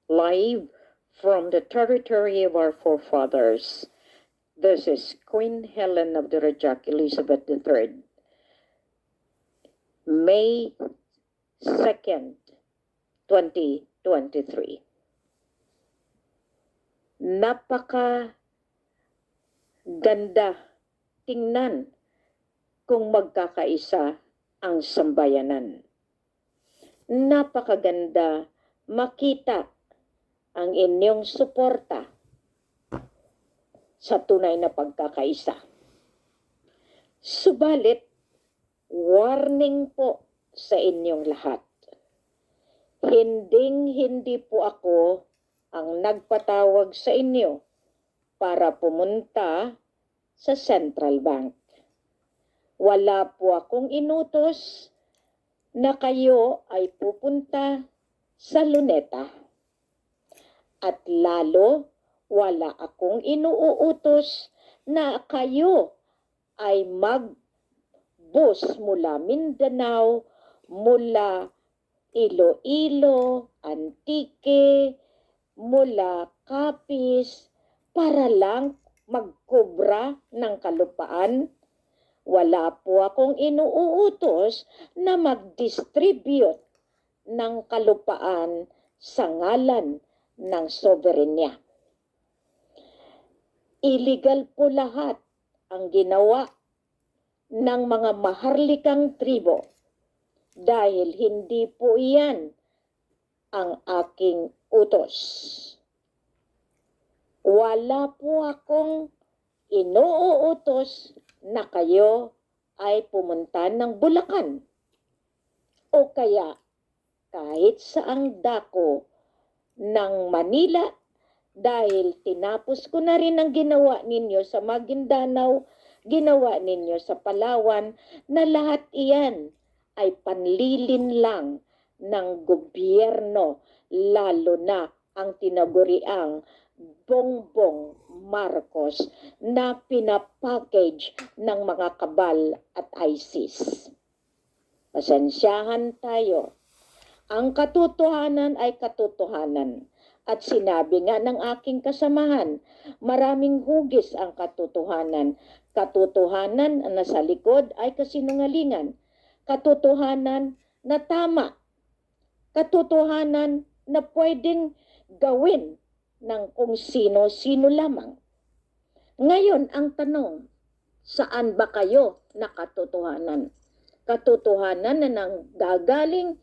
live from the territory of our forefathers. This is Queen Helen of the Rajak Elizabeth III. May 2nd, 2023. Napaka ganda tingnan kung magkakaisa ang sambayanan. Napakaganda makita ang inyong suporta sa tunay na pagkakaisa. Subalit, warning po sa inyong lahat. Hindi po ako ang nagpatawag sa inyo para pumunta sa Central Bank. Wala po akong inutos na kayo ay pupunta sa Luneta. At lalo, wala akong inuutos na kayo ay mag-bus mula Mindanao, mula Iloilo, Antique, mula Capiz, para lang magkobra ng kalupaan. Wala po akong inuutos na mag-distribute ng kalupaan sa ngalan ng soberenya. Illegal po lahat ang ginawa ng mga maharlikang tribo dahil hindi po iyan ang aking utos. Wala po akong inuutos na kayo ay pumunta ng Bulacan o kaya kahit saang dako ng Manila dahil tinapos ko na rin ang ginawa ninyo sa Maguindanao, ginawa ninyo sa Palawan, na lahat iyan ay panlilin lang ng gobyerno, lalo na ang tinaguriang Bongbong Marcos na pinapackage ng mga kabal at ISIS. Pasensyahan tayo. Ang katotohanan ay katotohanan. At sinabi nga ng aking kasamahan, maraming hugis ang katotohanan. Katotohanan na sa likod ay kasinungalingan. Katotohanan na tama. Katotohanan na pwedeng gawin ng kung sino-sino lamang. Ngayon, ang tanong, saan ba kayo na katotohanan? Katotohanan na nanggagaling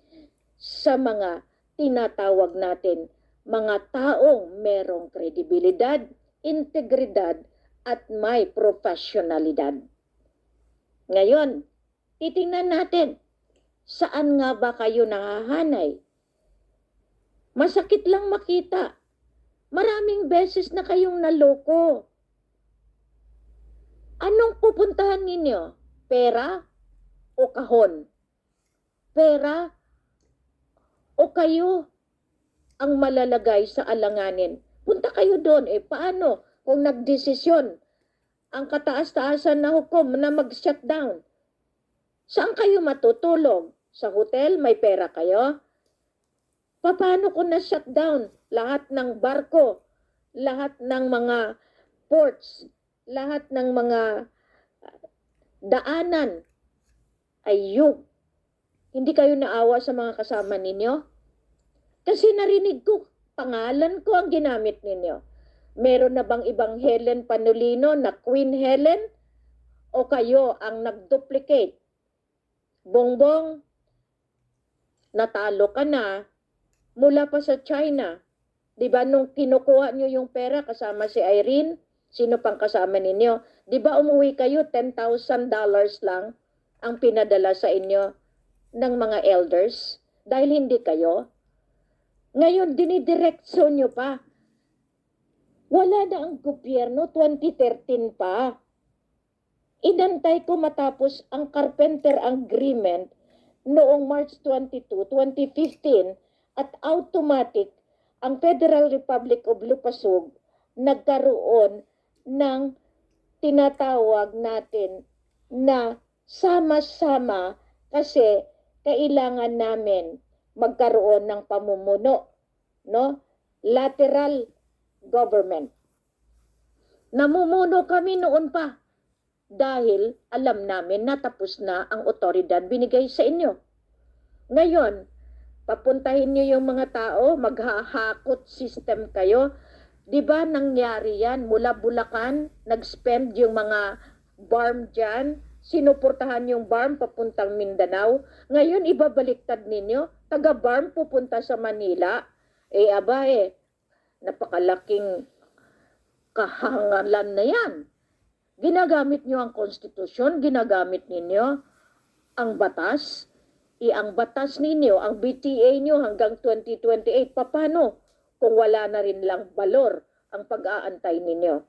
sa mga tinatawag natin mga taong merong kredibilidad, integridad, at may profesionalidad. Ngayon, titingnan natin, saan nga ba kayo nahahanay? Masakit lang makita. Maraming beses na kayong naloko. Anong pupuntahan ninyo? Pera o kahon? Pera o kayo ang malalagay sa alanganin? Punta kayo doon. Paano kung nagdesisyon ang kataas-taasan na hukom na mag-shutdown? Saan kayo matutulog? Sa hotel, may pera kayo? Paano kung na-shutdown lahat ng barko, lahat ng mga ports, lahat ng mga daanan? Ayun, hindi kayo naawa sa mga kasama ninyo? Kasi narinig ko, pangalan ko ang ginamit ninyo. Meron na bang ibang Helen Panulino na Queen Helen? O kayo ang nag-duplicate? Bongbong, natalo ka na mula pa sa China. Diba nung kinukuha nyo yung pera kasama si Irene, sino pang kasama ninyo? Diba umuwi kayo, $10,000 lang ang pinadala sa inyo ng mga elders? Dahil hindi kayo. Ngayon, dinidireksyon nyo pa. Wala na ang gobyerno, 2013 pa. Inantay ko matapos ang Carpenter Agreement noong March 22, 2015 at automatic ang Federal Republic of Lupasug nagkaroon ng tinatawag natin na sama-sama kasi kailangan namin magkaroon ng pamumuno, no? lateral government. Namumuno kami noon pa dahil alam namin na tapos na ang otoridad binigay sa inyo. Ngayon, papuntahin nyo yung mga tao, maghahakot system kayo. Di ba nangyari yan mula Bulacan, nag-spend yung mga BARM dyan, sinuportahan yung BARM papuntang Mindanao. Ngayon, ibabaliktad ninyo, taga-BARM pupunta sa Manila. Napakalaking kahangalan na yan. Ginagamit nyo ang konstitusyon, ginagamit ninyo ang batas. Ang batas ninyo, ang BTA nyo hanggang 2028, paano kung wala na rin lang balor ang pag-aantay ninyo?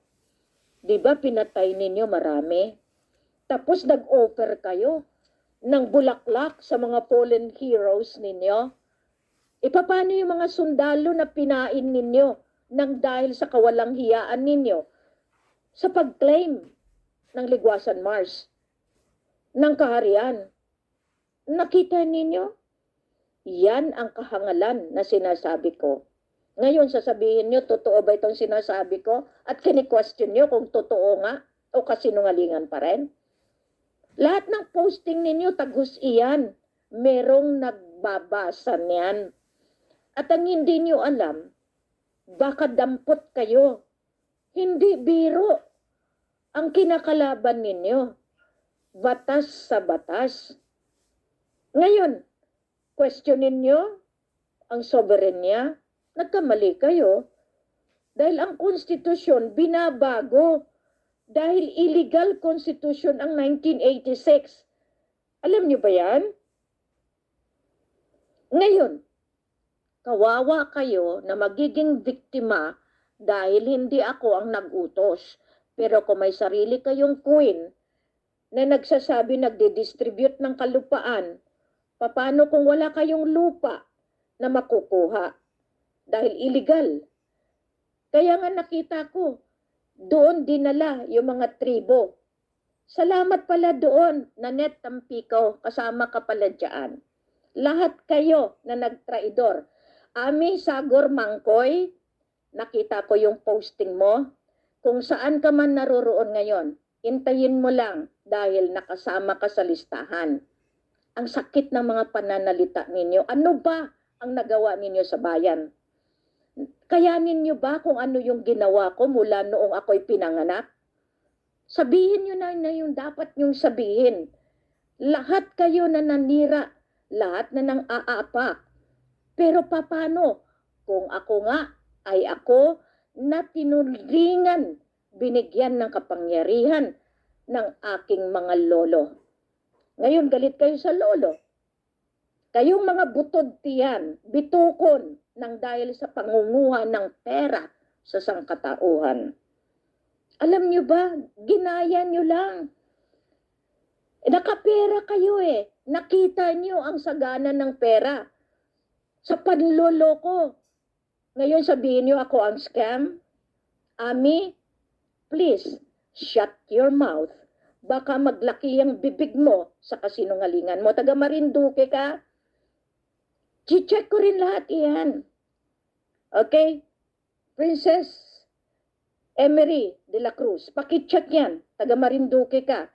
Di ba pinatay ninyo marami? Tapos nag-offer kayo ng bulaklak sa mga fallen heroes ninyo. Paano yung mga sundalo na pinain ninyo nang dahil sa kawalang hiyaan ninyo sa pag-claim ng Ligwasan Mars, ng kaharian? Nakita ninyo? Yan ang kahangalan na sinasabi ko. Ngayon sasabihin nyo, totoo ba itong sinasabi ko? At kini-question nyo kung totoo nga o kasinungalingan pa rin. Lahat ng posting ninyo, tagus iyan. Merong nagbabasa niyan. At ang hindi nyo alam, baka dampot kayo. Hindi biro ang kinakalaban ninyo. Batas sa batas. Ngayon, questionin nyo ang soberenya. Nagkamali kayo. Dahil ang konstitusyon binabago. Dahil illegal constitution ang 1986. Alam nyo ba yan? Ngayon, kawawa kayo na magiging biktima dahil hindi ako ang nag-utos. Pero kung may sarili kayong queen na nagsasabi nagdi-distribute ng kalupaan, paano kung wala kayong lupa na makukuha? Dahil illegal. Kaya nga nakita ko, doon dinala yung mga tribo. Salamat pala doon, Nanette Tampico, kasama ka pala dyan. Lahat kayo na nagtraidor. Ami Sagor Mangkoy, nakita ko yung posting mo. Kung saan ka man naroroon ngayon, intayin mo lang dahil nakasama ka sa listahan. Ang sakit ng mga pananalita ninyo. Ano ba ang nagawa ninyo sa bayan? Kayanin nyo ba kung ano yung ginawa ko mula noong ako'y pinanganak? Sabihin nyo na yung dapat nyong sabihin. Lahat kayo na nanira, lahat na nang aapa. Pero paano kung ako nga ay ako na tinulingan, binigyan ng kapangyarihan ng aking mga lolo? Ngayon galit kayo sa lolo. Kayong mga butod tiyan, bitukon ng dahil sa pangunguha ng pera sa sangkatauhan. Alam nyo ba, ginaya nyo lang. Nakapera kayo eh. Nakita nyo ang sagana ng pera sa panloloko. Ngayon sabihin nyo ako ang scam. Ami, please, shut your mouth. Baka maglaki ang bibig mo sa kasinungalingan mo. Taga Marinduque ka. I-check ko rin lahat iyan. Okay? Princess Emery de la Cruz. Pakicheck yan. Taga Marinduque ka.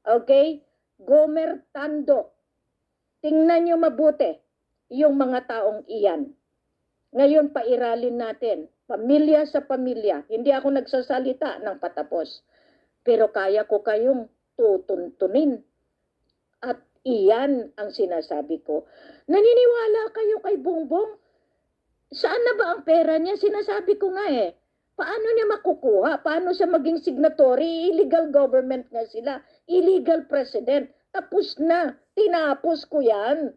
Okay? Gomer Tando. Tingnan nyo mabuti yung mga taong iyan. Ngayon, pairalin natin. Pamilya sa pamilya. Hindi ako nagsasalita ng patapos. Pero kaya ko kayong tutuntunin. At iyan ang sinasabi ko. Naniniwala kayo kay Bongbong? Saan na ba ang pera niya? Sinasabi ko nga eh. Paano niya makukuha? Paano siya maging signatory? Illegal government nga sila. Illegal president. Tapos na. Tinapos ko yan.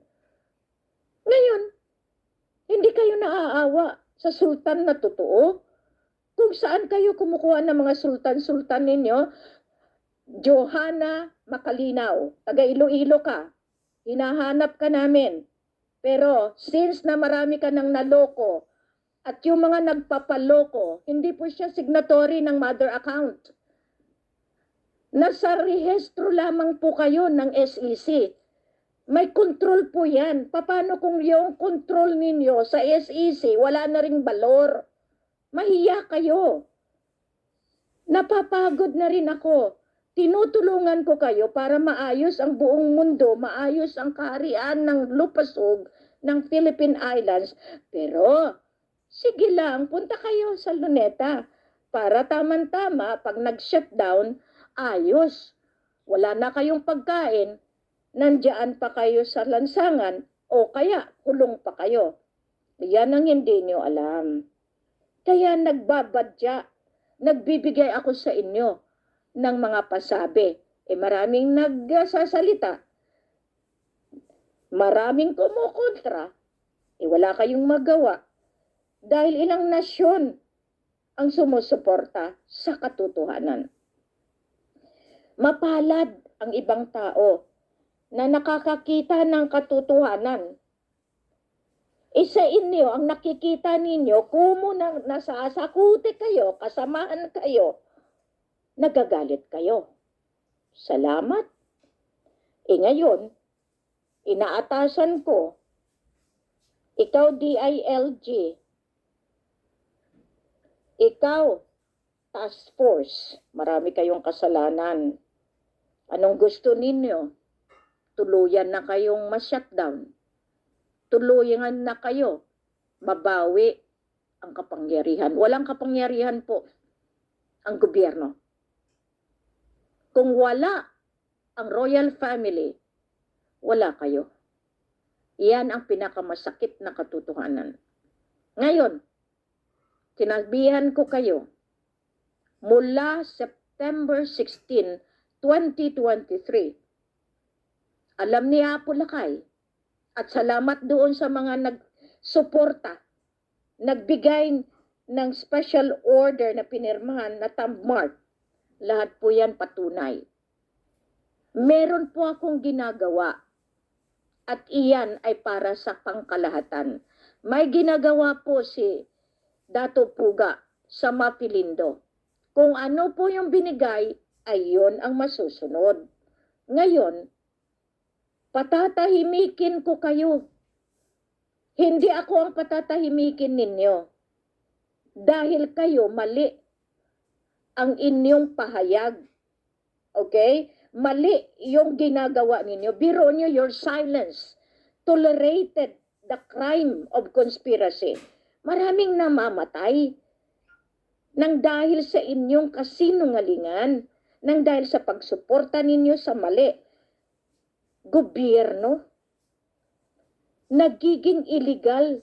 Ngayon, hindi kayo naaawa sa sultan na totoo? Kung saan kayo kumukuha ng mga sultan-sultan ninyo? Johanna Makalinaw, taga Iloilo ka. Hinahanap ka namin. Pero since na marami ka nang naloko at yung mga nagpapaloko, hindi po siya signatory ng mother account. Nasa rehistro lamang po kayo ng SEC. May control po yan. Paano kung yung control ninyo sa SEC wala na ring balor? Mahiya kayo. Napapagod na rin ako. Tinutulungan ko kayo para maayos ang buong mundo, maayos ang kaharian ng lupasog ng Philippine Islands. Pero, sige lang, punta kayo sa Luneta para tama-tama pag nag-shutdown, ayos. Wala na kayong pagkain, nandiyan pa kayo sa lansangan o kaya kulong pa kayo. Yan ang hindi nyo alam. Kaya nagbabadya, nagbibigay ako sa inyo ng mga pasabi. Maraming nagsasalita, maraming kumukontra, wala kayong magawa. Dahil ilang nasyon ang sumusuporta sa katotohanan. Mapalad ang ibang tao na nakakakita ng katotohanan. Sa inyo, ang nakikita ninyo, kumo na nasasakuti kayo, kasamaan kayo, nagagalit kayo. Salamat. Ngayon, inaatasan ko, ikaw DILG, ikaw task force, marami kayong kasalanan. Anong gusto ninyo? Tuluyan na kayong ma-shutdown. Tuluyan na kayo mabawi ang kapangyarihan. Walang kapangyarihan po ang gobyerno. Kung wala ang royal family, wala kayo. Iyan ang pinakamasakit na katotohanan. Ngayon, sinabihan ko kayo, mula September 16, 2023, alam ni Apo Lakay, at salamat doon sa mga nagsuporta, nagbigay ng special order na pinirmahan na thumb mark. Lahat po yan patunay. Meron po akong ginagawa at iyan ay para sa pangkalahatan. May ginagawa po si Dato Puga sa Mapilindo. Kung ano po yung binigay, ay yun ang masusunod. Ngayon, patatahimikin ko kayo. Hindi ako ang patatahimikin ninyo. Dahil kayo mali ang inyong pahayag. Okay? Mali yung ginagawa ninyo. Biro nyo, your silence tolerated the crime of conspiracy. Maraming namamatay nang dahil sa inyong kasinungalingan, nang dahil sa pagsuporta ninyo sa mali. Gobyerno, nagiging illegal,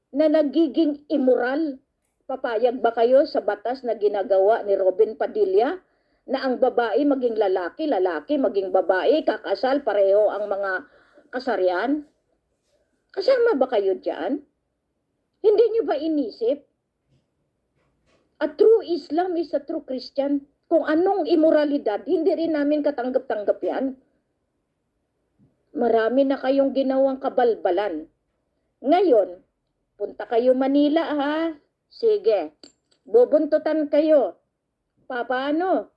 na nagiging immoral. Papayag ba kayo sa batas na ginagawa ni Robin Padilla na ang babae maging lalaki, lalaki maging babae, kakasal, pareho ang mga kasarian? Kasama ba kayo dyan? Hindi nyo ba inisip? A true Islam is a true Christian. Kung anong immoralidad, hindi rin namin katanggap-tanggap yan. Marami na kayong ginawang kabalbalan. Ngayon, punta kayo Manila ha. Sige, bubuntutan kayo. Paano?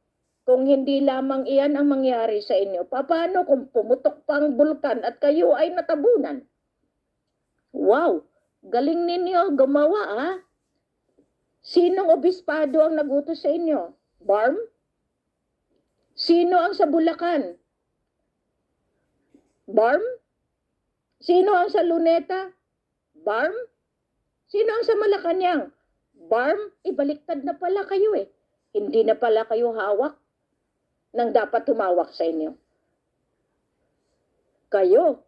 Kung hindi lamang iyan ang mangyari sa inyo, paano kung pumutok pa ang bulkan at kayo ay natabunan? Wow, galing ninyo gumawa ha. Sinong obispado ang nagutos sa inyo? Barm? Sino ang sa Bulacan? Barm? Sino ang sa Luneta? Barm? Sino ang sa Malacanang? Barm? Ibaliktad na pala kayo eh. Hindi na pala kayo hawak ng dapat tumawak sa inyo. Kayo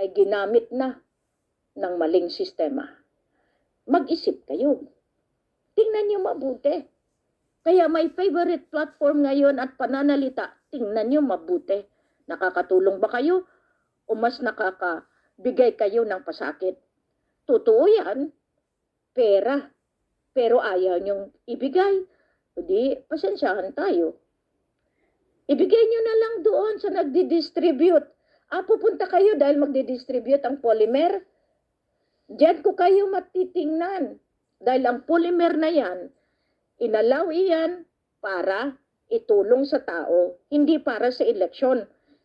ay ginamit na ng maling sistema. Mag-isip kayo. Tingnan nyo mabuti. Kaya may favorite platform ngayon at pananalita, tingnan nyo mabuti. Nakakatulong ba kayo o mas nakakabigay kayo ng pasakit? Totoo yan, pera. Pero ayaw nyong ibigay. O di, pasensyahan tayo. Ibigay nyo na lang doon sa nagdi-distribute. Pupunta kayo dahil magdi-distribute ang polymer. Diyan ko kayo matitingnan. Dahil ang polymer na yan, inalaw iyan para itulong sa tao, hindi para sa eleksyon.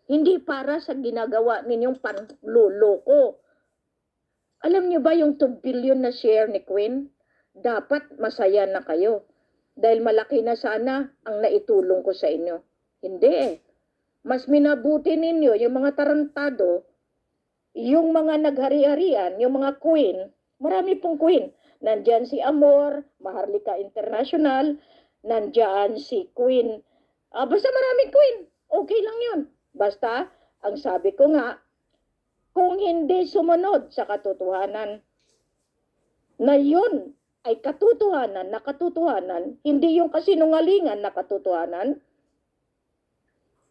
Hindi para sa ginagawa ninyong panluloko. Alam niyo ba yung 2 billion na share ni Queen? Dapat masaya na kayo. Dahil malaki na sana ang naitulong ko sa inyo. Hindi eh. Mas minabuti ninyo yung mga tarantado, yung mga naghari-harian, yung mga queen, marami pong queen. Nandyan si Amor, Maharlika International, nandyan si Queen. Basta maraming queen. Okay lang yun. Basta, ang sabi ko nga, kung hindi sumunod sa katotohanan, na yun ay katotohanan na katotohanan, hindi yung kasinungalingan na katotohanan,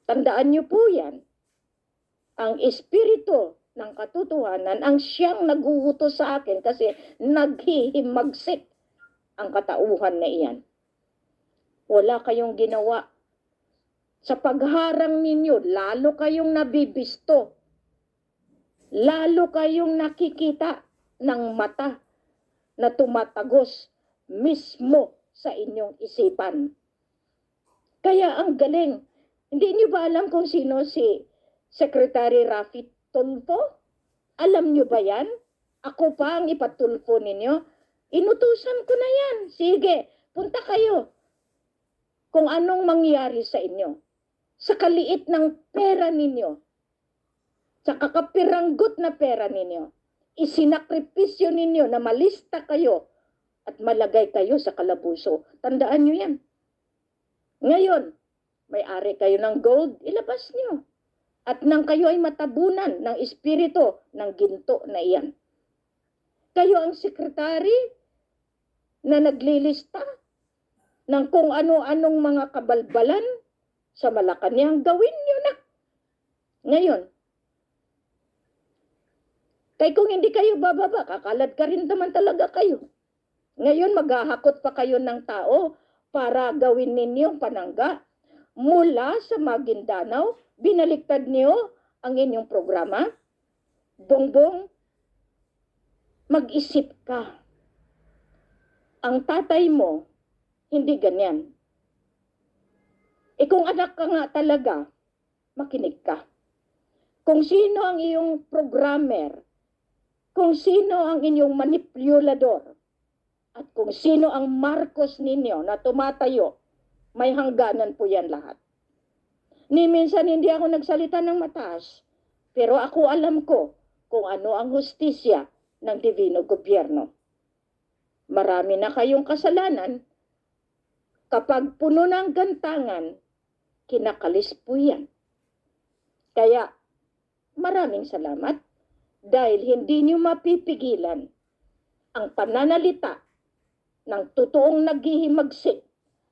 tandaan niyo po yan. Ang espiritu ng katotohanan ang siyang naghuhutos sa akin kasi naghihimagsik ang katauhan na iyan. Wala kayong ginawa. Sa pagharang ninyo, lalo kayong nabibisto. Lalo kayong nakikita ng mata na tumatagos mismo sa inyong isipan. Kaya ang galing. Hindi niyo ba alam kung sino si Secretary Rafi Tulfo? Alam niyo ba yan? Ako pa ang ipatulfo ninyo. Inutusan ko na yan. Sige, punta kayo. Kung anong mangyari sa inyo. Sa kaliit ng pera ninyo. Sa kakapiranggot na pera ninyo. Isinakripisyo ninyo na malista kayo at malagay kayo sa kalabuso. Tandaan niyo yan. Ngayon, may-ari kayo ng gold, ilabas niyo. At nang kayo ay matabunan ng espiritu ng ginto na iyan. Kayo ang sekretary na naglilista ng kung ano-anong mga kabalbalan sa Malacanang, gawin niyo na. Ngayon, kaya kung hindi kayo bababa, kakalad ka rin naman talaga kayo. Ngayon, maghahakot pa kayo ng tao para gawin ninyong panangga. Mula sa Maguindanao, binaliktad niyo ang inyong programa. Bongbong, mag-isip ka. Ang tatay mo, hindi ganyan. Kung anak ka nga talaga, makinig ka. Kung sino ang iyong programmer, kung sino ang inyong manipulador, at kung sino ang Marcos ninyo na tumatayo, may hangganan po yan lahat. Ni minsan hindi ako nagsalita ng mataas, pero ako alam ko kung ano ang hustisya ng divino gobyerno. Marami na kayong kasalanan. Kapag puno ng gantangan, kinakalis po yan. Kaya, maraming salamat dahil hindi niyo mapipigilan ang pananalita ng totoong naghihimagsik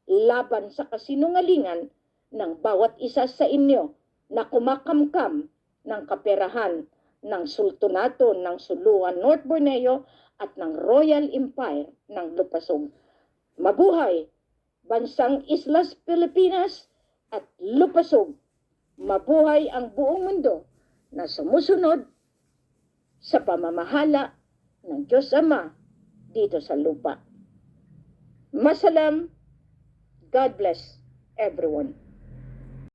laban sa kasinungalingan ng bawat isa sa inyo na kumakamkam ng kaperahan ng sultanato ng Suluan North Borneo at ng Royal Empire ng Lupasog. Mabuhay bansang Islas Pilipinas at Lupasog. Mabuhay ang buong mundo na sumusunod sa pamamahala ng Diyos Ama dito sa lupa. Masalam. God bless everyone.